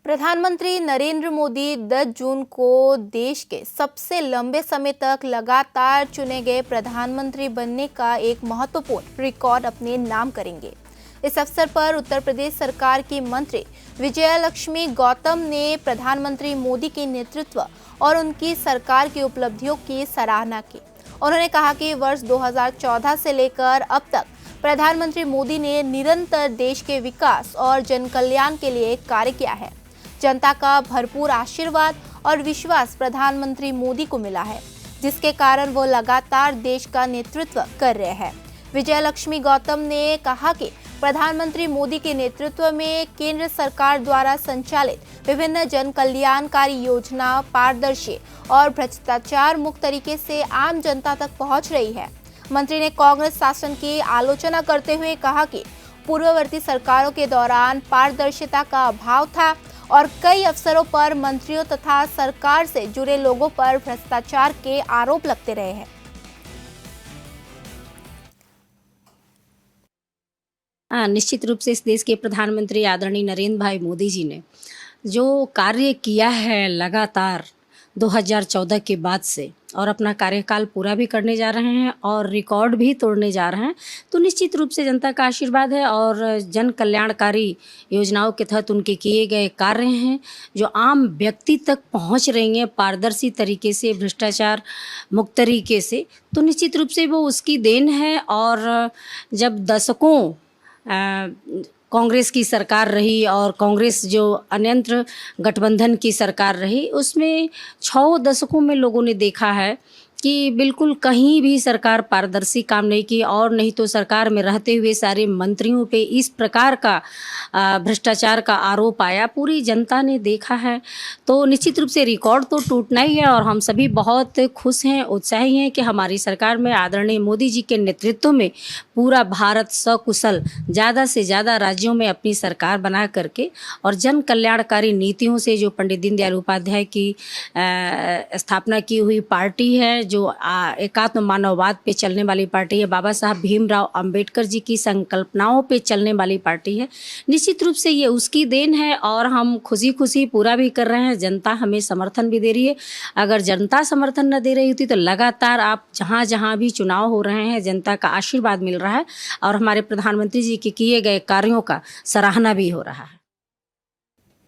प्रधानमंत्री नरेंद्र मोदी 10 जून को देश के सबसे लंबे समय तक लगातार चुने गए प्रधानमंत्री बनने का एक महत्वपूर्ण रिकॉर्ड अपने नाम करेंगे। इस अवसर पर उत्तर प्रदेश सरकार की मंत्री विजयलक्ष्मी गौतम ने प्रधानमंत्री मोदी के नेतृत्व और उनकी सरकार की उपलब्धियों की सराहना की। उन्होंने कहा कि वर्ष 2014 से लेकर अब तक प्रधानमंत्री मोदी ने निरंतर देश के विकास और जन कल्याण के लिए कार्य किया है। जनता का भरपूर आशीर्वाद और विश्वास प्रधानमंत्री मोदी को मिला है, जिसके कारण वो लगातार देश का नेतृत्व कर रहे हैं। विजयलक्ष्मी गौतम ने कहा कि प्रधानमंत्री मोदी के नेतृत्व में केंद्र सरकार द्वारा संचालित विभिन्न जन कल्याणकारी योजना पारदर्शी और भ्रष्टाचार मुक्त तरीके से आम जनता तक पहुंच रही है। मंत्री ने कांग्रेस शासन की आलोचना करते हुए कहा कि पूर्ववर्ती सरकारों के दौरान पारदर्शिता का अभाव था और कई अवसरों पर मंत्रियों तथा सरकार से जुड़े लोगों पर भ्रष्टाचार के आरोप लगते रहे हैं। निश्चित रूप से इस देश के प्रधानमंत्री आदरणीय नरेंद्र भाई मोदी जी ने जो कार्य किया है लगातार 2014 के बाद से और अपना कार्यकाल पूरा भी करने जा रहे हैं और रिकॉर्ड भी तोड़ने जा रहे हैं, तो निश्चित रूप से जनता का आशीर्वाद है और जन कल्याणकारी योजनाओं के तहत उनके किए गए कार्य हैं जो आम व्यक्ति तक पहुंच रही हैं पारदर्शी तरीके से, भ्रष्टाचार मुक्त तरीके से। तो निश्चित रूप से वो उसकी देन है। और जब दशकों कांग्रेस की सरकार रही और कांग्रेस जो अन्यंत्र गठबंधन की सरकार रही, उसमें 6 दशकों में लोगों ने देखा है कि बिल्कुल कहीं भी सरकार पारदर्शी काम नहीं की और नहीं तो सरकार में रहते हुए सारे मंत्रियों पे इस प्रकार का भ्रष्टाचार का आरोप आया, पूरी जनता ने देखा है। तो निश्चित रूप से रिकॉर्ड तो टूटना ही है और हम सभी बहुत खुश हैं, उत्साही हैं कि हमारी सरकार में आदरणीय मोदी जी के नेतृत्व में पूरा भारत सकुशल ज़्यादा से ज़्यादा राज्यों में अपनी सरकार बना करके और जन कल्याणकारी नीतियों से जो पंडित दीनदयाल उपाध्याय की स्थापना की हुई पार्टी है, जो एकात्म मानववाद पे चलने वाली पार्टी है, बाबा साहब भीमराव अंबेडकर जी की संकल्पनाओं पे चलने वाली पार्टी है, निश्चित रूप से ये उसकी देन है और हम खुशी खुशी पूरा भी कर रहे हैं। जनता हमें समर्थन भी दे रही है। अगर जनता समर्थन न दे रही होती तो लगातार आप जहाँ जहाँ भी चुनाव हो रहे हैं जनता का आशीर्वाद मिल रहा है और हमारे प्रधानमंत्री जी के किए गए कार्यों का सराहना भी हो रहा है।